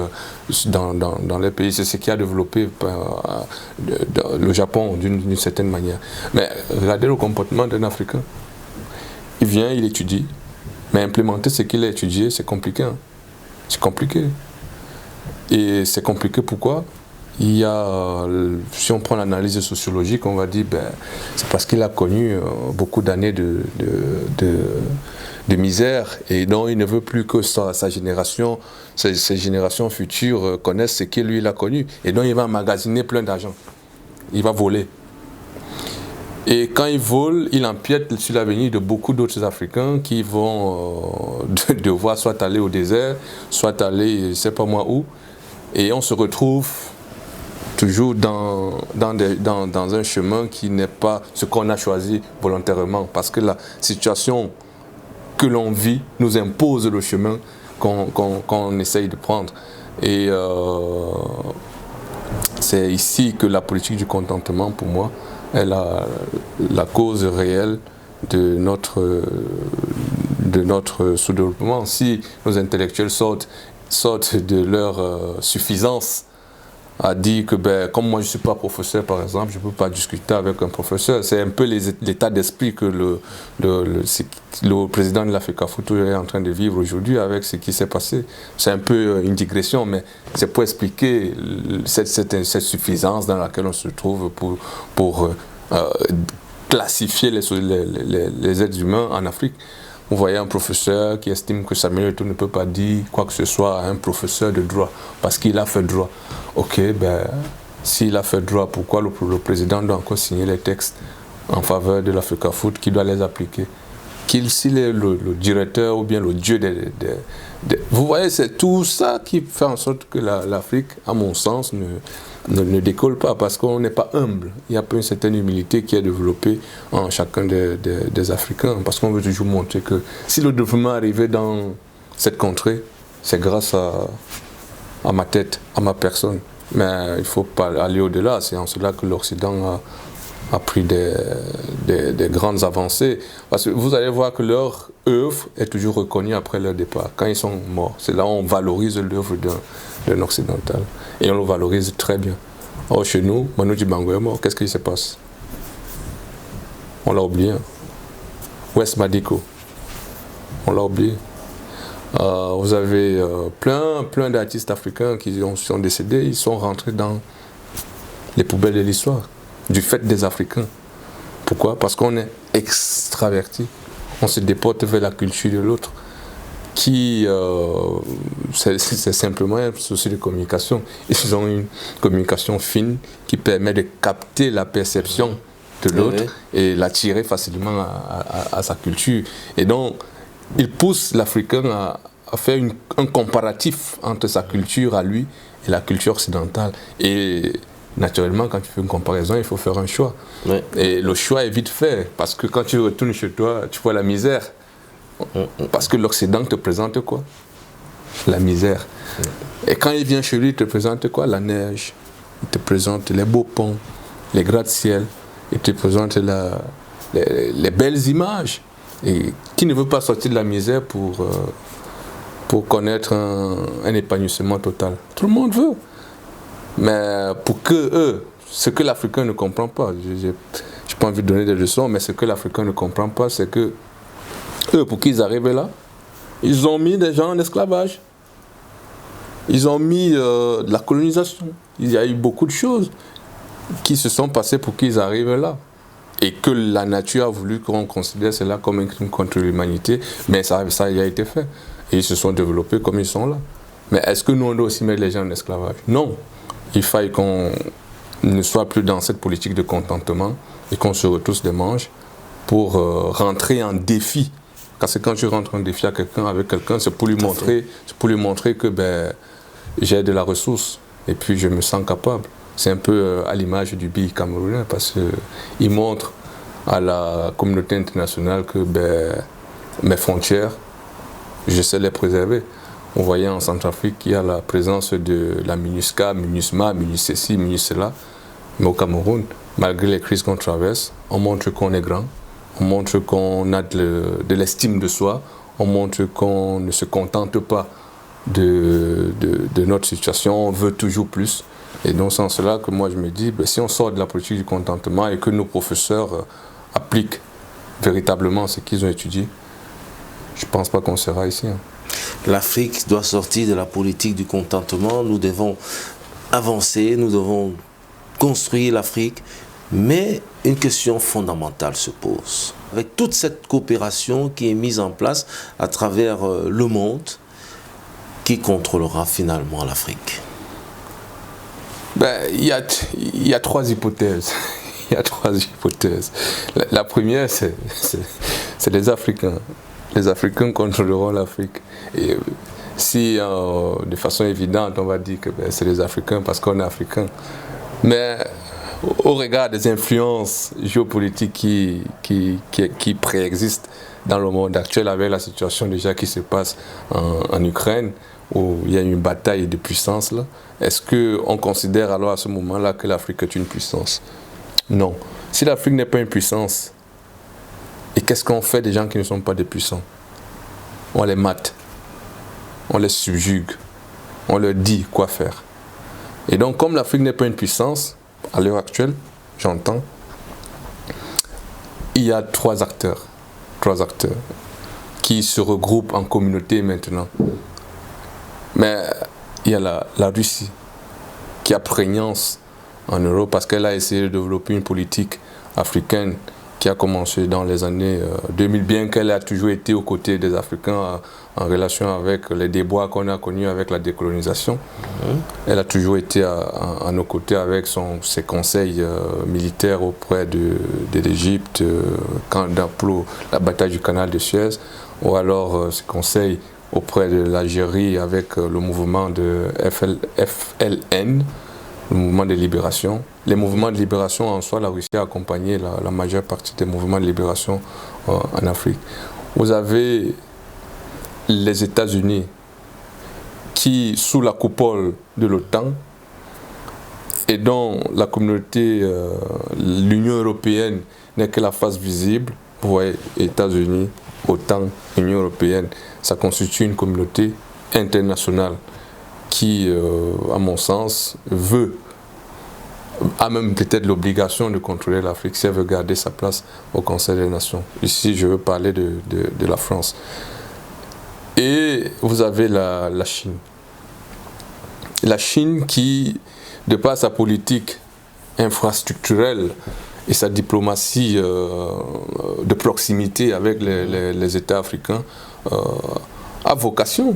dans les pays. C'est ce qui a développé le Japon d'une certaine manière. Mais regardez le comportement d'un Africain. Il vient, il étudie, mais implémenter ce qu'il a étudié, c'est compliqué. Hein. C'est compliqué. Et c'est compliqué pourquoi? Il y a, si on prend l'analyse sociologique, on va dire c'est parce qu'il a connu beaucoup d'années de misère, et donc il ne veut plus que sa génération, ses générations futures connaissent ce qu'il lui a connu, et donc il va emmagasiner plein d'argent. Il va voler. Et quand il vole, il empiète sur l'avenir de beaucoup d'autres Africains qui vont devoir soit aller au désert, soit aller, je ne sais pas moi où, et on se retrouve toujours dans un chemin qui n'est pas ce qu'on a choisi volontairement, parce que la situation que l'on vit nous impose le chemin qu'on essaye de prendre. Et c'est ici que la politique du contentement, pour moi, est la cause réelle de notre sous-développement. Si nos intellectuels sortent de leur suffisance à dire que, comme moi je ne suis pas professeur par exemple, je ne peux pas discuter avec un professeur. C'est un peu l'état d'esprit que le président de l'Africafoot est en train de vivre aujourd'hui avec ce qui s'est passé. C'est un peu une digression, mais c'est pour expliquer cette suffisance dans laquelle on se trouve pour classifier les êtres humains en Afrique. Vous voyez un professeur qui estime que Samuel Eto'o ne peut pas dire quoi que ce soit à un professeur de droit parce qu'il a fait droit. Ok, s'il a fait droit, pourquoi le président doit encore signer les textes en faveur de l'Africafoot qui doit les appliquer? S'il est le directeur ou bien le dieu vous voyez, c'est tout ça qui fait en sorte que l'Afrique, à mon sens, ne décolle pas, parce qu'on n'est pas humble. Il y a pas une certaine humilité qui est développée en chacun des Africains, parce qu'on veut toujours montrer que si le développement arrivait dans cette contrée, c'est grâce à ma tête, à ma personne. Mais il ne faut pas aller au-delà. C'est en cela que l'Occident a pris des grandes avancées. Parce que vous allez voir que leur œuvre est toujours reconnue après leur départ. Quand ils sont morts, c'est là où on valorise l'œuvre d'un occidental. Et on le valorise très bien. Or, chez nous, Manu Dibango est mort. Qu'est-ce qui se passe? On l'a oublié. Wes Madiko, on l'a oublié. Vous avez plein d'artistes africains qui sont décédés, ils sont rentrés dans les poubelles de l'histoire, du fait des Africains. Pourquoi? Parce qu'on est extraverti, on se déporte vers la culture de l'autre, qui, c'est simplement un souci de communication. Ils ont une communication fine qui permet de capter la perception de l'autre et l'attirer facilement à sa culture. Et donc, il pousse l'Africain à faire un comparatif entre sa culture à lui et la culture occidentale. Et naturellement, quand tu fais une comparaison, il faut faire un choix. Ouais. Et le choix est vite fait, parce que quand tu retournes chez toi, tu vois la misère. Parce que l'Occident te présente quoi? La misère. Et quand il vient chez lui, il te présente quoi? La neige. Il te présente les beaux ponts, les gratte-ciel. Il te présente les belles images. Et qui ne veut pas sortir de la misère pour connaître un épanouissement total? Tout le monde veut. Mais pour que eux, ce que l'Africain ne comprend pas, je n'ai pas envie de donner des leçons, mais ce que l'Africain ne comprend pas, c'est que eux, pour qu'ils arrivent là, ils ont mis des gens en esclavage. Ils ont mis de la colonisation. Il y a eu beaucoup de choses qui se sont passées pour qu'ils arrivent là. Et que la nature a voulu qu'on considère cela comme un crime contre l'humanité, mais ça y a été fait. Et ils se sont développés comme ils sont là. Mais est-ce que nous, on doit aussi mettre les gens en esclavage? Non. Il faille qu'on ne soit plus dans cette politique de contentement et qu'on se retrousse des manches pour rentrer en défi. Parce que quand tu rentres en défi avec quelqu'un, c'est pour lui montrer que j'ai de la ressource et puis je me sens capable. C'est un peu à l'image du BI camerounais, parce qu'il montre à la communauté internationale que mes frontières, je sais les préserver. On voyait en Centrafrique qu'il y a la présence de la MINUSCA, MINUSMA, MINUSCECI, MINUSCELA. Mais au Cameroun, malgré les crises qu'on traverse, on montre qu'on est grand, on montre qu'on a de l'estime de soi, on montre qu'on ne se contente pas de notre situation, on veut toujours plus. Et dans ce sens-là que moi je me dis, si on sort de la politique du contentement et que nos professeurs appliquent véritablement ce qu'ils ont étudié, je ne pense pas qu'on sera ici. L'Afrique doit sortir de la politique du contentement, nous devons avancer, nous devons construire l'Afrique, mais une question fondamentale se pose. Avec toute cette coopération qui est mise en place à travers le monde, qui contrôlera finalement l'Afrique? Il y a trois hypothèses. Il y a trois hypothèses. La première, c'est les Africains. Les Africains contrôleront l'Afrique. Et si, de façon évidente, on va dire que c'est les Africains parce qu'on est Africains. Mais au regard des influences géopolitiques qui préexistent dans le monde actuel, avec la situation déjà qui se passe en Ukraine, où il y a une bataille de puissance là, est-ce qu'on considère alors à ce moment-là que l'Afrique est une puissance? Non. Si l'Afrique n'est pas une puissance, et qu'est-ce qu'on fait des gens qui ne sont pas des puissants? On les mate, on les subjugue, on leur dit quoi faire. Et donc comme l'Afrique n'est pas une puissance, à l'heure actuelle, j'entends, il y a trois acteurs qui se regroupent en communauté maintenant. Mais il y a la Russie qui a prégnance en Europe parce qu'elle a essayé de développer une politique africaine qui a commencé dans les années 2000, bien qu'elle a toujours été aux côtés des Africains en relation avec les déboires qu'on a connus avec la décolonisation. Elle a toujours été à nos côtés avec ses conseils militaires auprès de l'Égypte, pour la bataille du canal de Suez, ou alors ses conseils auprès de l'Algérie avec le mouvement de FLN, le mouvement de libération. Les mouvements de libération en soi, la Russie a accompagné la majeure partie des mouvements de libération en Afrique. Vous avez les États-Unis qui, sous la coupole de l'OTAN, et dont la communauté, l'Union européenne n'est que la face visible. Vous voyez, États-Unis, OTAN, Union européenne, ça constitue une communauté internationale qui, à mon sens, a même peut-être l'obligation de contrôler l'Afrique si elle veut garder sa place au Conseil des Nations. Ici, je veux parler de la France. Et vous avez la Chine. La Chine qui, de par sa politique infrastructurelle et sa diplomatie de proximité avec les États africains, a vocation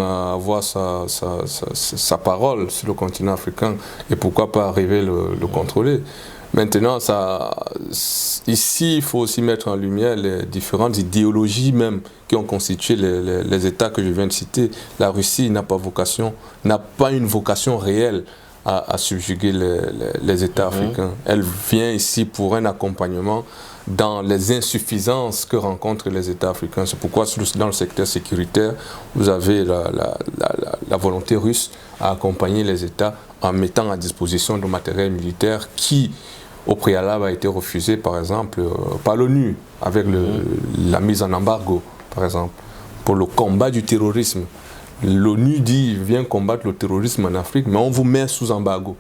à avoir sa parole sur le continent africain et pourquoi pas arriver le contrôler. Maintenant, ici, il faut aussi mettre en lumière les différentes idéologies même qui ont constitué les États que je viens de citer. La Russie n'a pas une vocation réelle à subjuguer les États africains. Elle vient ici pour un accompagnement dans les insuffisances que rencontrent les États africains. C'est pourquoi dans le secteur sécuritaire, vous avez la volonté russe à accompagner les États en mettant à disposition de matériel militaire qui, au préalable, a été refusé, par exemple, par l'ONU, avec la mise en embargo, par exemple, pour le combat du terrorisme. L'ONU dit, viens combattre le terrorisme en Afrique, mais on vous met sous embargo.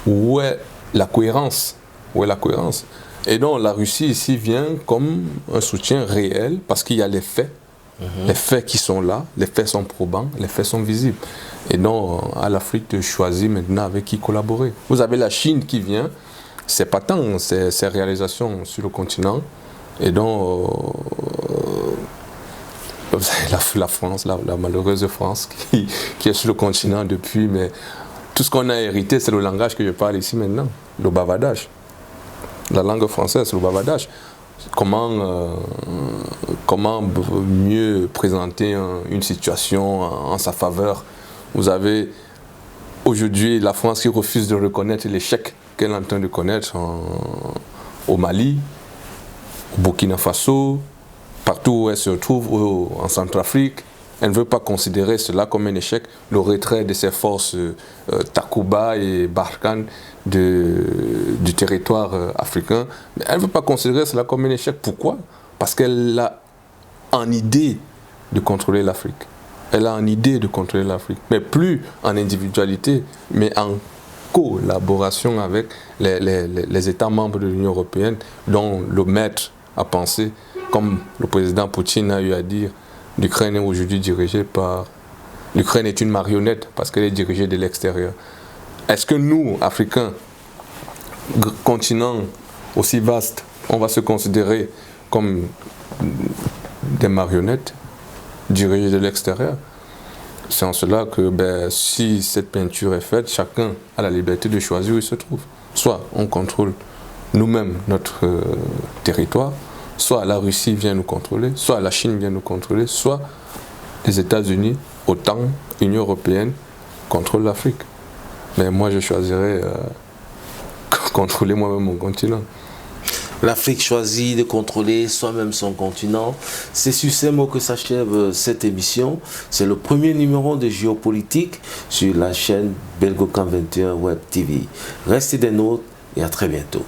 Où est la cohérence? Où est la cohérence? Et donc la Russie ici vient comme un soutien réel parce qu'il y a les faits. Les faits qui sont là, les faits sont probants, les faits sont visibles. Et donc à l'Afrique de choisir maintenant avec qui collaborer. Vous avez la Chine qui vient, c'est pas tant ses réalisations sur le continent. Et donc la France, la malheureuse France qui est sur le continent depuis, mais tout ce qu'on a hérité, c'est le langage que je parle ici maintenant, le bavardage. La langue française, c'est le bavardage. Comment mieux présenter une situation en sa faveur? Vous avez aujourd'hui la France qui refuse de reconnaître l'échec qu'elle est en train de connaître au Mali, au Burkina Faso, partout où elle se trouve, en Centrafrique. Elle ne veut pas considérer cela comme un échec, le retrait de ses forces Takuba et Barkhane du territoire africain. Mais elle ne veut pas considérer cela comme un échec. Pourquoi? Parce qu'elle a en idée de contrôler l'Afrique. Elle a en idée de contrôler l'Afrique. Mais plus en individualité, mais en collaboration avec les États membres de l'Union européenne, dont le maître a pensé, comme le président Poutine a eu à dire, l'Ukraine est aujourd'hui dirigée par... L'Ukraine est une marionnette parce qu'elle est dirigée de l'extérieur. Est-ce que nous, Africains, continent aussi vaste, on va se considérer comme des marionnettes dirigées de l'extérieur? C'est en cela que si cette peinture est faite, chacun a la liberté de choisir où il se trouve. Soit on contrôle nous-mêmes notre territoire, soit la Russie vient nous contrôler, soit la Chine vient nous contrôler, soit les États-Unis, OTAN, Union européenne, contrôlent l'Afrique. Mais moi, je choisirais contrôler moi-même mon continent. L'Afrique choisit de contrôler soi-même son continent. C'est sur ces mots que s'achève cette émission. C'est le premier numéro de Géopolitique sur la chaîne Belgocom 21 Web TV. Restez des nôtres et à très bientôt.